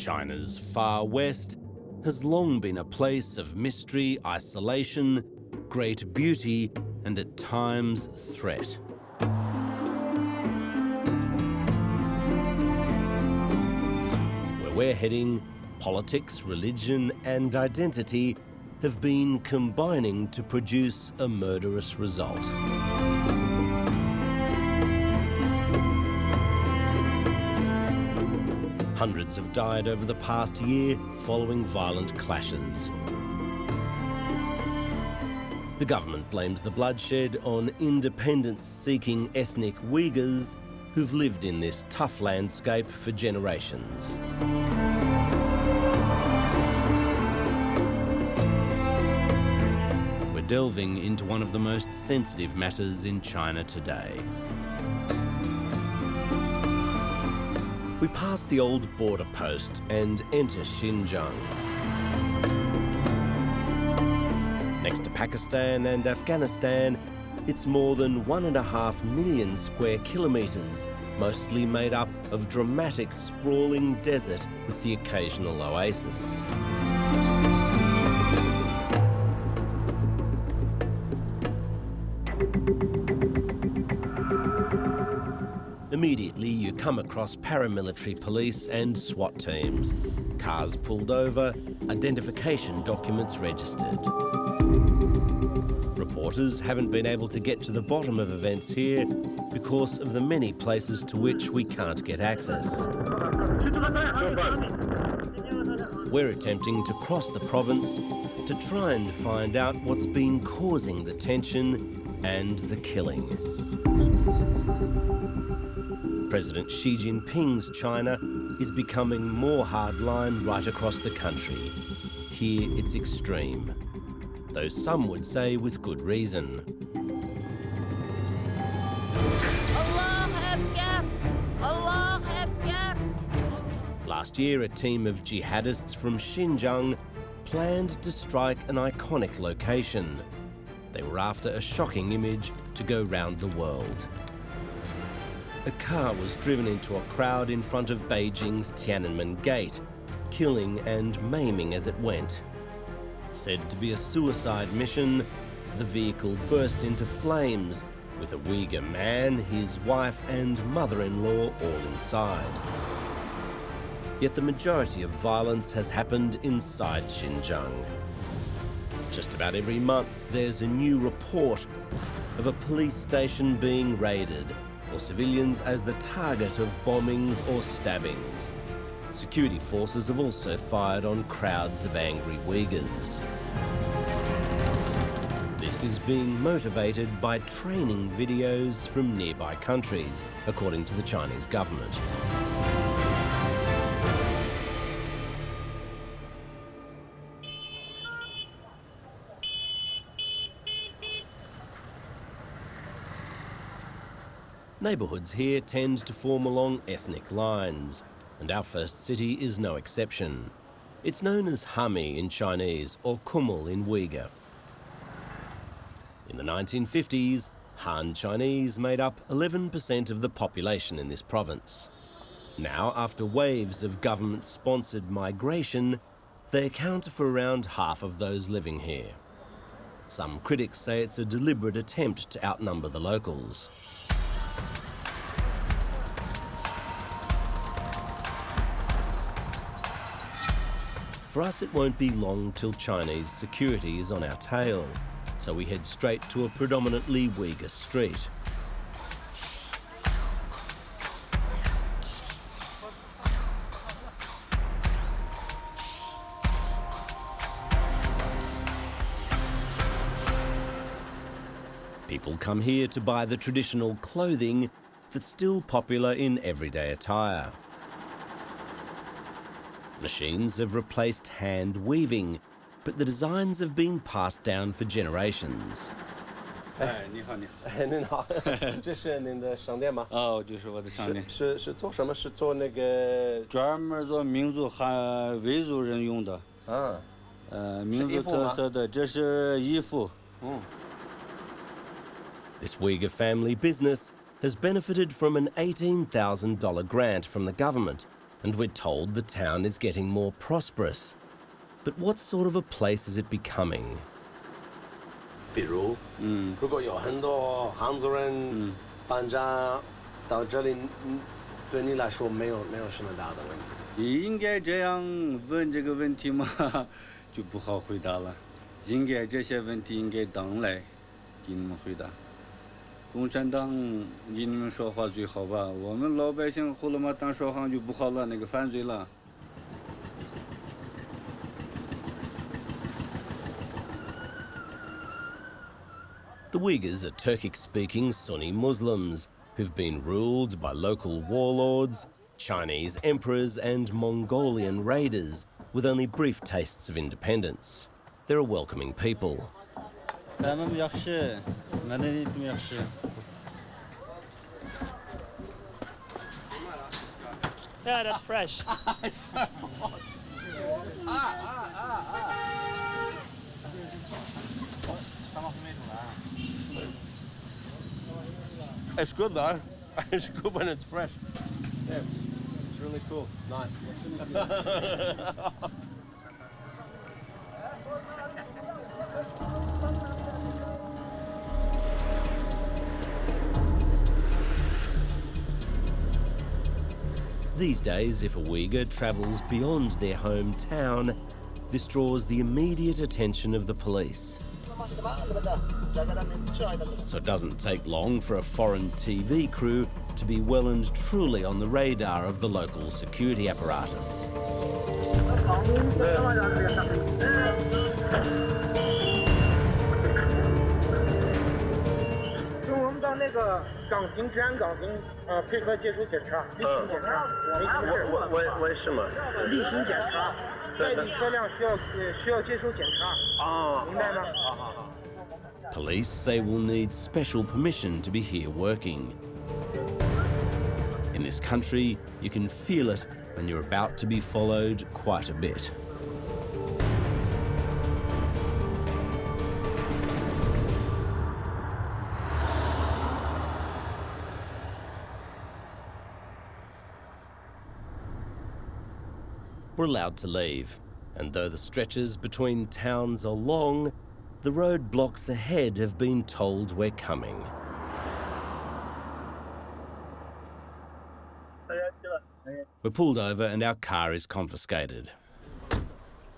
China's far west has long been a place of mystery, isolation, great beauty, and at times threat. Where we're heading, politics, religion, and identity have been combining to produce a murderous result. Hundreds have died over the past year following violent clashes. The government blames the bloodshed on independence-seeking ethnic Uighurs who've lived in this tough landscape for generations. We're delving into one of the most sensitive matters in China today. We pass the old border post and enter Xinjiang. Next to Pakistan and Afghanistan, it's more than 1.5 million square kilometres, mostly made up of dramatic sprawling desert with the occasional oasis. Immediately, you come across paramilitary police and SWAT teams, cars pulled over, identification documents registered. Reporters haven't been able to get to the bottom of events here because of the many places to which we can't get access. We're attempting to cross the province to try and find out what's been causing the tension and the killing. President Xi Jinping's China is becoming more hardline right across the country. Here it's extreme, though some would say with good reason. Last year, a team of jihadists from Xinjiang planned to strike an iconic location. They were after a shocking image to go round the world. A car was driven into a crowd in front of Beijing's Tiananmen Gate, killing and maiming as it went. Said to be a suicide mission, the vehicle burst into flames, with a Uyghur man, his wife and mother-in-law all inside. Yet the majority of violence has happened inside Xinjiang. Just about every month there's a new report of a police station being raided, or civilians as the target of bombings or stabbings. Security forces have also fired on crowds of angry Uyghurs. This is being motivated by training videos from nearby countries, according to the Chinese government. Neighbourhoods here tend to form along ethnic lines, and our first city is no exception. It's known as Hami in Chinese or Kumul in Uyghur. In the 1950s, Han Chinese made up 11% of the population in this province. Now, after waves of government-sponsored migration, they account for around half of those living here. Some critics say it's a deliberate attempt to outnumber the locals. For us, it won't be long till Chinese security is on our tail, so we head straight to a predominantly Uyghur street. People come here to buy the traditional clothing that's still popular in everyday attire. Machines have replaced hand weaving, but the designs have been passed down for generations. 你好，你好。您好，这是您的商店吗？哦，就是我的商店。是做什么？是做那个专门做民族汉维族人用的。民族特色的，这是衣服。This Uyghur family business has benefited from an $18,000 grant from the government and we're told the town is getting more prosperous. But what sort of a place is it becoming? 比如，如果有很多汉族人搬家到这里，对你来说没有什么大的问题。应该这样问这个问题吗？就不好回答了。应该这些问题应该党来给你们回答。共产党给你们说话最好吧？我们老百姓胡了嘛当说话就不好了，那个犯罪了。 The Uighurs are Turkic-speaking Sunni Muslims who've been ruled by local warlords, Chinese emperors and Mongolian raiders with only brief tastes of independence. They're a welcoming people. Yeah, that's fresh. It's good though. It's good when it's fresh. Yeah, it's really cool. Nice. These days, if a Uighur travels beyond their hometown, this draws the immediate attention of the police. So it doesn't take long for a foreign TV crew to be well and truly on the radar of the local security apparatus. Police say we'll need special permission to be here working. In this country, you can feel it when you're about to be followed quite a bit. We're allowed to leave, and though the stretches between towns are long, the roadblocks ahead have been told we're coming. We're pulled over and our car is confiscated.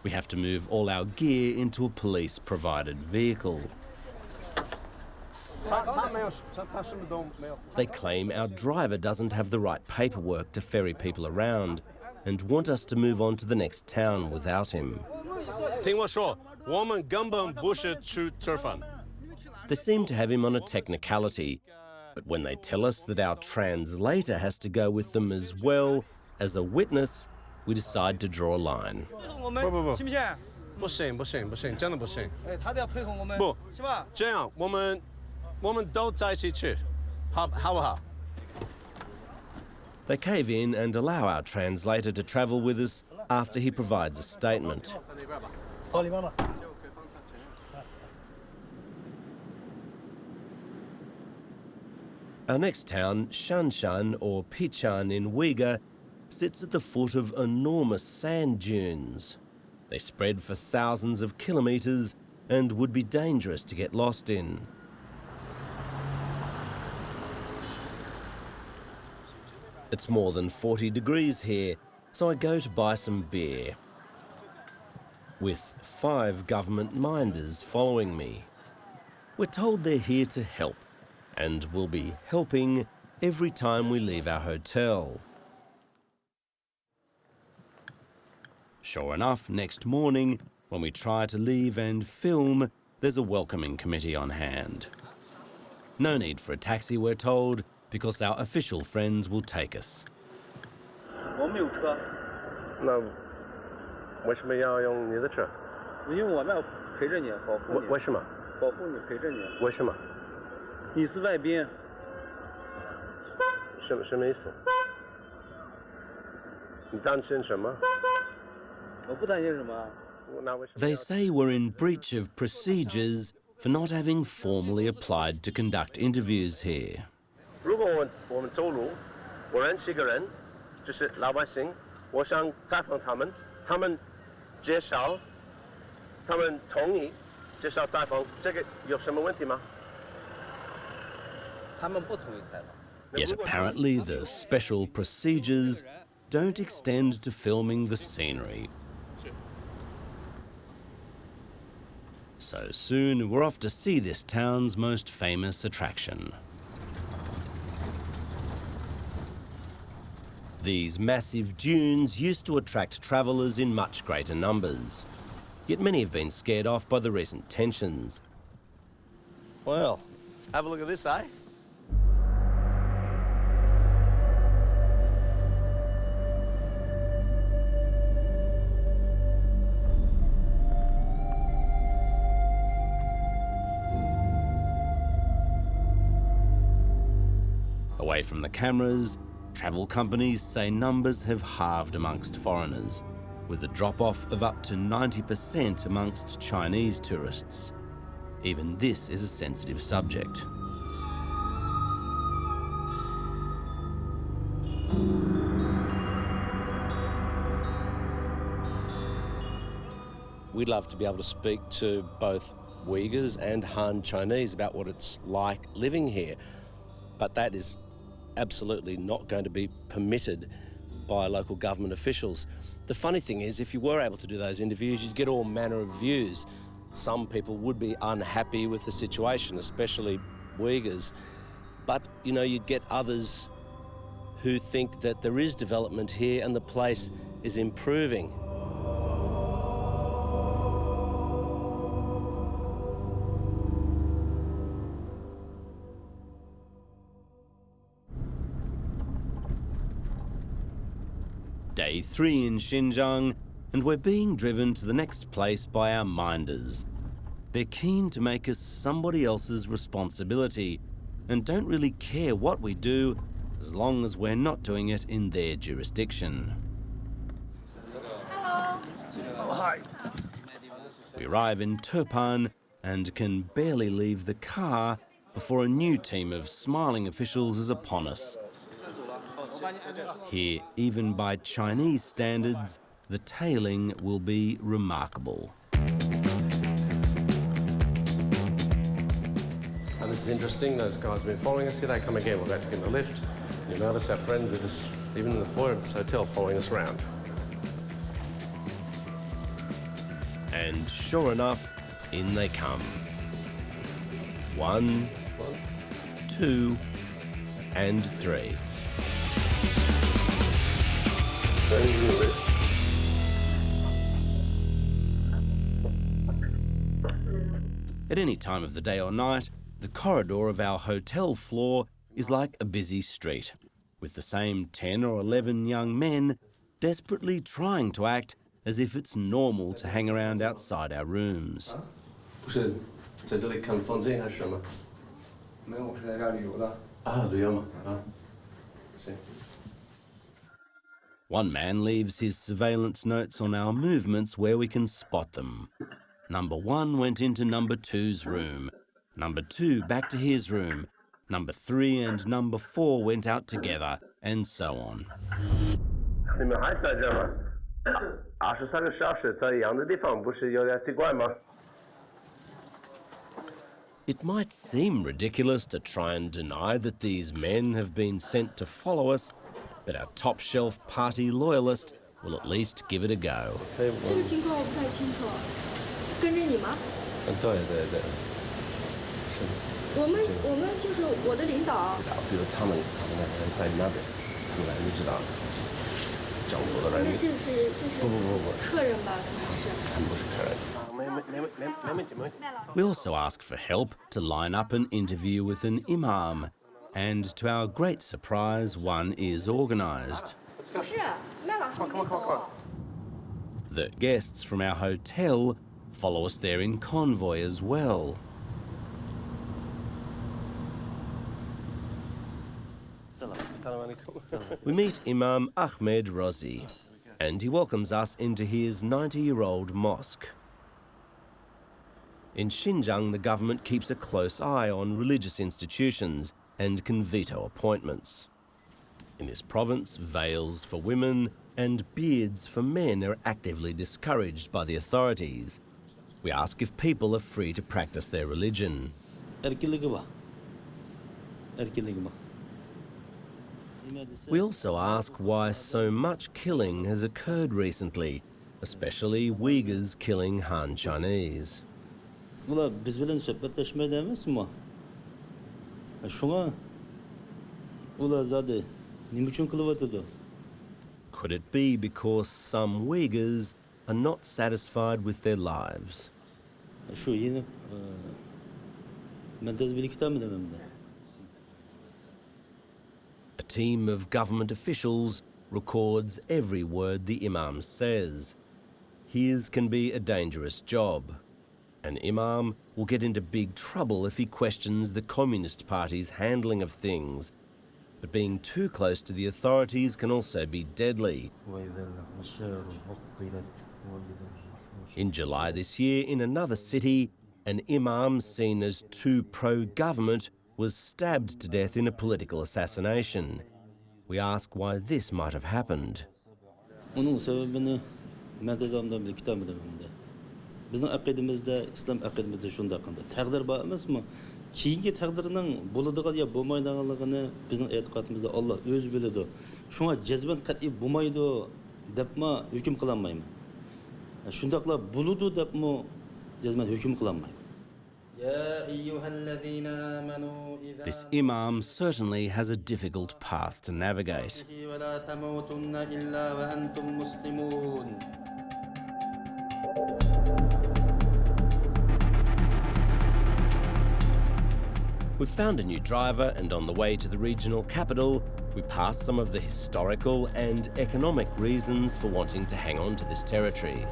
We have to move all our gear into a police-provided vehicle. They claim our driver doesn't have the right paperwork to ferry people around and want us to move on to the next town without him. They seem to have him on a technicality, but when they tell us that our translator has to go with them as well as a witness, we decide to draw a line. They cave in and allow our translator to travel with us after he provides a statement. Our next town, Shanshan or Pichan in Uyghur, sits at the foot of enormous sand dunes. They spread for thousands of kilometres and would be dangerous to get lost in. It's more than 40 degrees here, so I go to buy some beer, with 5 government minders following me. We're told they're here to help, and will be helping every time we leave our hotel. Sure enough, next morning, when we try to leave and film, there's a welcoming committee on hand. No need for a taxi, we're told, because our official friends will take us. They say we're in breach of procedures for not having formally applied to conduct interviews here. 我想采访他们，他们介绍，他们同意介绍采访，这个有什么问题吗？ Yet apparently the special procedures don't extend to filming the scenery. So soon we're off to see this town's most famous attraction. These massive dunes used to attract travellers in much greater numbers. Yet many have been scared off by the recent tensions. Well, have a look at this, eh? Away from the cameras, travel companies say numbers have halved amongst foreigners, with a drop-off of up to 90% amongst Chinese tourists. Even this is a sensitive subject. We'd love to be able to speak to both Uyghurs and Han Chinese about what it's like living here, but that is absolutely not going to be permitted by local government officials. The funny thing is, if you were able to do those interviews, you'd get all manner of views. Some people would be unhappy with the situation, especially Uyghurs, but you know, you'd get others who think that there is development here and the place is improving. Day 3 in Xinjiang, and we're being driven to the next place by our minders. They're keen to make us somebody else's responsibility and don't really care what we do as long as we're not doing it in their jurisdiction. Hello. Oh, hi. We arrive in Turpan and can barely leave the car before a new team of smiling officials is upon us. Here, even by Chinese standards, the tailing will be remarkable. And this is interesting, those guys have been following us. Here they come again. We're about to get in the lift. You notice our friends are just, even in the foyer of this hotel, following us around. And sure enough, in they come. 1, 2, and 3. At any time of the day or night, the corridor of our hotel floor is like a busy street, with the same 10 or 11 young men desperately trying to act as if it's normal to hang around outside our rooms. One man leaves his surveillance notes on our movements where we can spot them. Number 1 went into number 2's room. Number 2 back to his room. Number 3 and number 4 went out together, and so on. It might seem ridiculous to try and deny that these men have been sent to follow us, but our top-shelf party loyalist will at least give it a go. 这个情况我不太清楚，跟着你吗？对对对，是。我们就是我的领导。比如他们那边在那边，他们来你知道，政府的人。那这是不，客人吧？可能是。他们不是客人。We also ask for help to line up an interview with an Imam, and to our great surprise, one is organised. The guests from our hotel follow us there in convoy as well. We meet Imam Ahmed Rozy, and he welcomes us into his 90-year-old mosque. In Xinjiang, the government keeps a close eye on religious institutions and can veto appointments. In this province, veils for women and beards for men are actively discouraged by the authorities. We ask if people are free to practice their religion. We also ask why so much killing has occurred recently, especially Uyghurs killing Han Chinese. Could it be because some Uyghurs are not satisfied with their lives? A team of government officials records every word the Imam says. His can be a dangerous job. An Imam will get into big trouble if he questions the Communist Party's handling of things. But being too close to the authorities can also be deadly. In July this year, in another city, an Imam seen as too pro-government was stabbed to death in a political assassination. We ask why this might have happened. Keyingi taqdirining bo'ladigan yo bo'lmaydiganligini bizning e'tiqodimizda Alloh o'zi biladi. Shunga jazman qat'iy bo'lmaydi debmi hukm qila olmayman. Shundaqla bo'ladi debmi jazman hukm qila olmayman. This Imam certainly has a difficult path to navigate. We've found a new driver, and on the way to the regional capital, we pass some of the historical and economic reasons for wanting to hang on to this territory.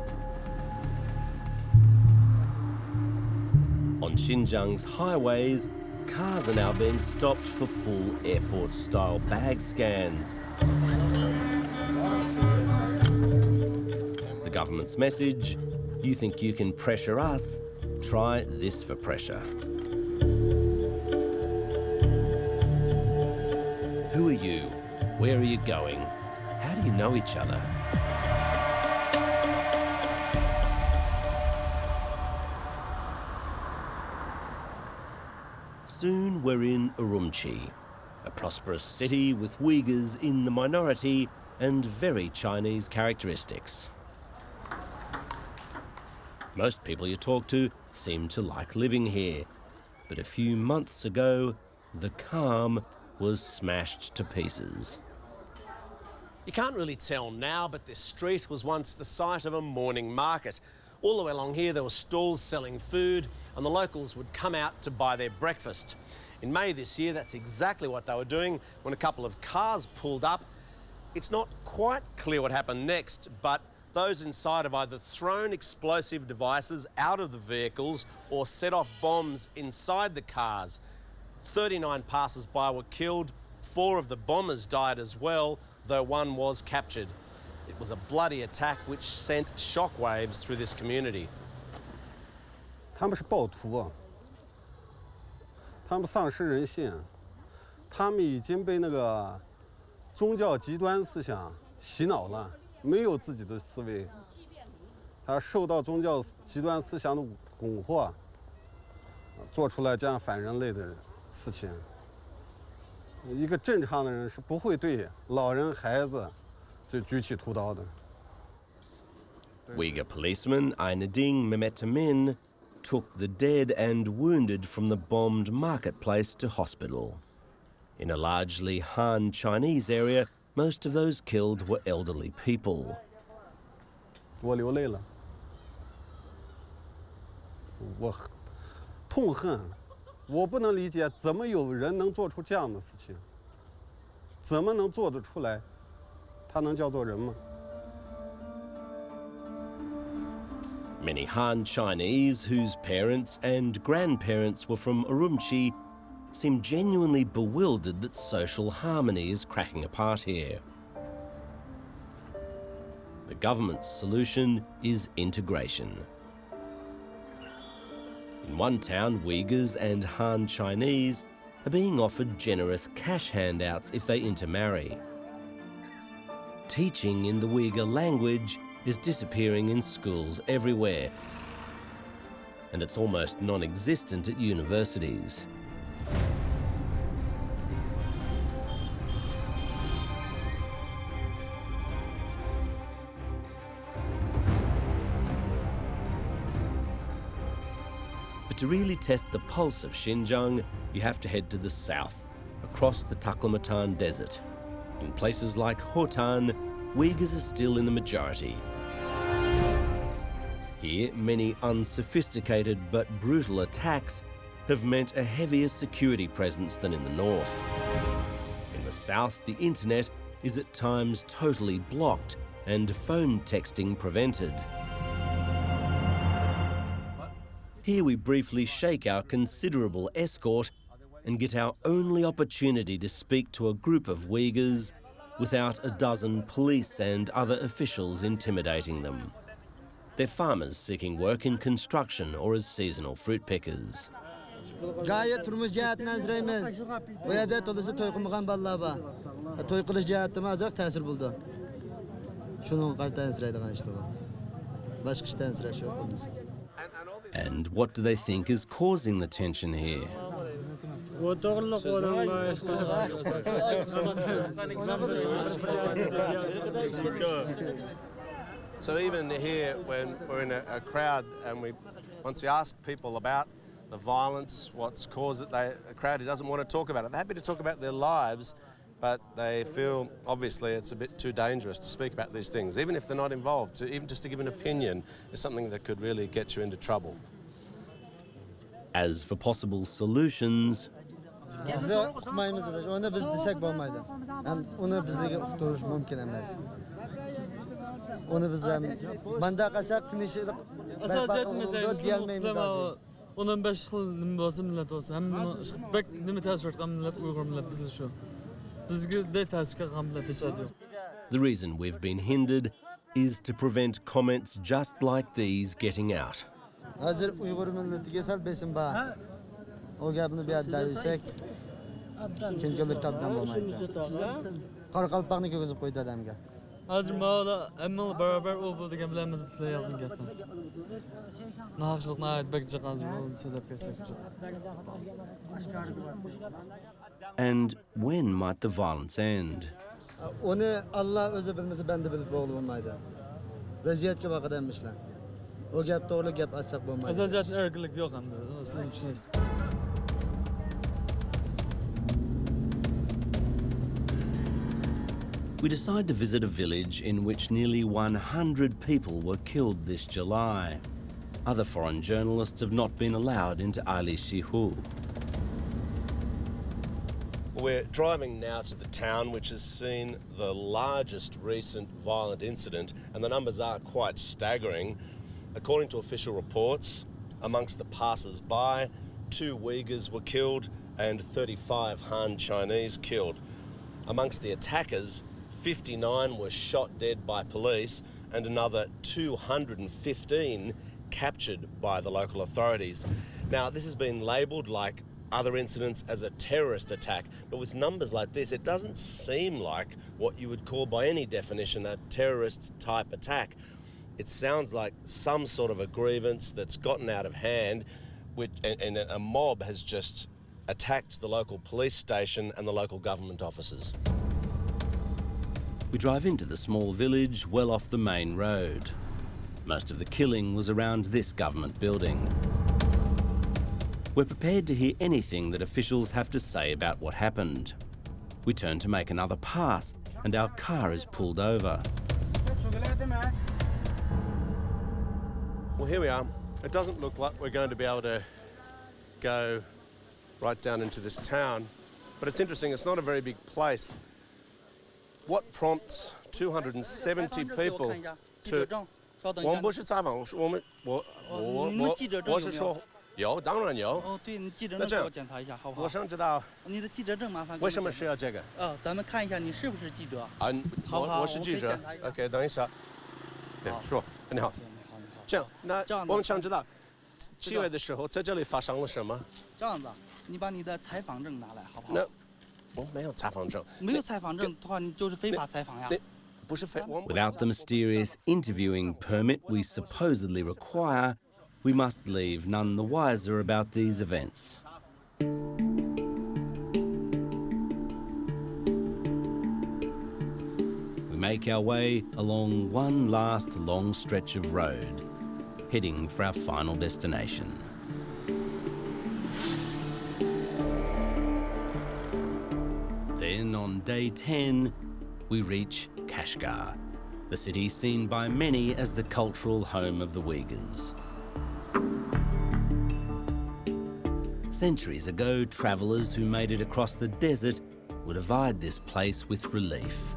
On Xinjiang's highways, cars are now being stopped for full airport-style bag scans. The government's message: you think you can pressure us? Try this for pressure. Who are you? Where are you going? How do you know each other? Soon we're in Urumqi, a prosperous city with Uyghurs in the minority and very Chinese characteristics. Most people you talk to seem to like living here, but a few months ago, the calm was smashed to pieces. You can't really tell now, but this street was once the site of a morning market. All the way along here there were stalls selling food, and the locals would come out to buy their breakfast. In May this year, that's exactly what they were doing when a couple of cars pulled up. It's not quite clear what happened next, but those inside have either thrown explosive devices out of the vehicles or set off bombs inside the cars. 39 passers-by were killed, 4 of the bombers died as well, though one was captured. It was a bloody attack which sent shockwaves through this community. 他们是暴徒啊，他们丧失人性，他们已经被那个宗教极端思想洗脑了，没有自己的思维，他受到宗教极端思想的蛊惑，做出来这样反人类的事情。一个正常的人是不会对老人、孩子就举起屠刀的。Uyghur policeman Ainading Mehmetamin took the dead and wounded from the bombed marketplace to hospital. In a largely Han Chinese area, most of those killed were elderly people. 我流泪了，我痛恨，我不能理解怎么有人能做出这样的事情，怎么能做得出来？他能叫做人吗？ Many Han Chinese whose parents and grandparents were from Urumqi seem genuinely bewildered that social harmony is cracking apart here. The government's solution is integration. In one town, Uyghurs and Han Chinese are being offered generous cash handouts if they intermarry. teaching in the Uighur language is disappearing in schools everywhere, and it's almost non-existent at universities. But to really test the pulse of Xinjiang, you have to head to the south, across the Taklamakan Desert. In places like Hotan, Uighurs are still in the majority. Here, many unsophisticated but brutal attacks have meant a heavier security presence than in the north. In the south, the internet is at times totally blocked and phone texting prevented. Here we briefly shake our considerable escort and get our only opportunity to speak to a group of Uighurs without a dozen police and other officials intimidating them. They're farmers seeking work in construction or as seasonal fruit pickers. Gayet turmuş cihetini izleyimiz. Bu yerde tolusu toy kılmagan ballar var. Toy kılış cihetimi azırak tesir buldu. Şunun kartı izleydiğin işte bu. Başka işte izleyiş yok. And what do they think is causing the tension here? So even here, when we're in a crowd and once we ask people about the violence, what's caused it, a crowd who doesn't want to talk about it. They're happy to talk about their lives, but they feel, obviously, it's a bit too dangerous to speak about these things. Even if they're not involved, even just to give an opinion is something that could really get you into trouble. As for possible solutions, Bizde okumayımız da, onu biz desek olmaydı. Hem onu bizlere okuturuş mümkün emez. Onu biz hem banda kasak tinişlik Sadece mesela onun 5 yıl nima bo'lsa millat bo'lsa hamma bak nima ta'sir etgan millat Uyg'ur millat bizni shu. Bizga de ta'sir qilgan millat hech yo'q. the reason we've been hindered is to prevent comments just like these getting out. Hazır Uyg'ur millatiga sal besim bor. O gapni bu yerda deysek, chunkilik topdan bo'lmaydi. Qoraqalpoqni ko'gizib qo'ydi odamga. Hozir mavla hamma barabar u bu degan bilan biz bilan yolg'on gapdan. Naqshliqni aytib bakcha hozir bu so'zlab kelsak. And when might the violence end? Onu Allah o'zi bilmasa banda bilib bo'lmaydi. Vaziyatga boqib emishlar. O gap to'g'ri gap aytsak bo'lmaydi. Azalchatni erkinlik yo'q endi. Sizlar tushunasiz. We decide to visit a village in which nearly 100 people were killed this July. Other foreign journalists have not been allowed into Alixihu. We're driving now to the town which has seen the largest recent violent incident, and the numbers are quite staggering. According to official reports, amongst the passers-by, 2 Uighurs were killed and 35 Han Chinese killed. Amongst the attackers, 59 were shot dead by police and another 215 captured by the local authorities. Now, this has been labelled like other incidents as a terrorist attack, but with numbers like this, it doesn't seem like what you would call by any definition a terrorist-type attack. It sounds like some sort of a grievance that's gotten out of hand, and a mob has just attacked the local police station and the local government offices. We drive into the small village well off the main road. Most of the killing was around this government building. We're prepared to hear anything that officials have to say about what happened. We turn to make another pass and our car is pulled over. Well, here we are. It doesn't look like we're going to be able to go right down into this town, but it's interesting, it's not a very big place. What prompts 270 people to... 有，当然有。哦，对，你记者证给我检查一下，好不好？我想知道你的记者证麻烦。为什么需要这个？咱们看一下你是不是记者。啊，好不好？我是记者。OK， 等一下。对，说，你好。这样，那我们想知道7月的时候在这里发生了什么？这样子，你把你的采访证拿来，好不好？那我没有采访证。没有采访证的话，你就是非法采访呀。Without the mysterious interviewing permit we supposedly require, we must leave none the wiser about these events. We make our way along one last long stretch of road, heading for our final destination. Then on day 10, we reach Kashgar, the city seen by many as the cultural home of the Uighurs. Centuries ago, travellers who made it across the desert would have eyed this place with relief.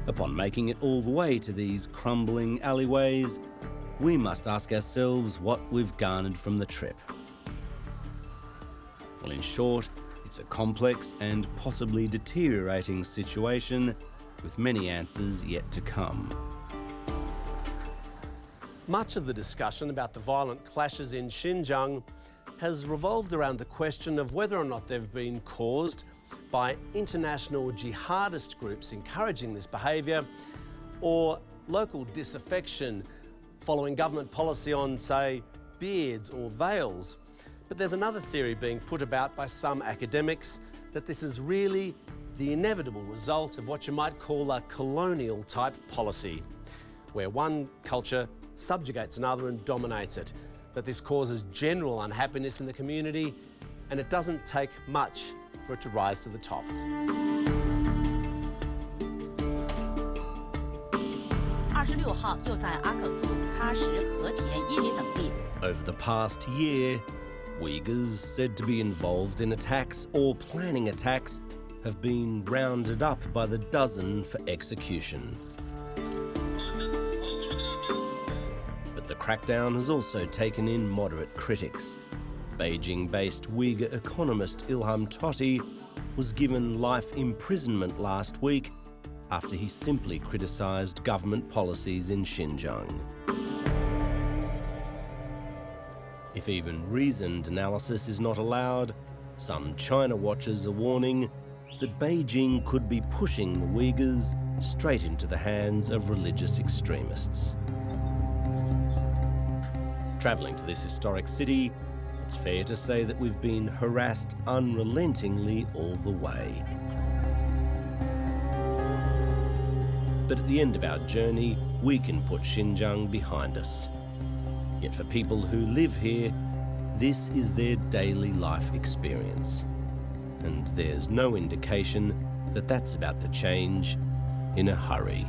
Upon making it all the way to these crumbling alleyways, we must ask ourselves what we've garnered from the trip. Well, in short, it's a complex and possibly deteriorating situation with many answers yet to come. Much of the discussion about the violent clashes in Xinjiang has revolved around the question of whether or not they've been caused by international jihadist groups encouraging this behaviour, or local disaffection following government policy on, say, beards or veils. But there's another theory being put about by some academics that this is really the inevitable result of what you might call a colonial type policy, where one culture subjugates another and dominates it, that this causes general unhappiness in the community, and it doesn't take much for it to rise to the top. Over the past year, Uighurs said to be involved in attacks or planning attacks have been rounded up by the dozen for execution. But the crackdown has also taken in moderate critics. Beijing-based Uyghur economist Ilham Tohti was given life imprisonment last week after he simply criticised government policies in Xinjiang. If even reasoned analysis is not allowed, some China watchers are warning that Beijing could be pushing the Uyghurs straight into the hands of religious extremists. Travelling to this historic city, it's fair to say that we've been harassed unrelentingly all the way. But at the end of our journey, we can put Xinjiang behind us. Yet for people who live here, this is their daily life experience. And there's no indication that that's about to change in a hurry.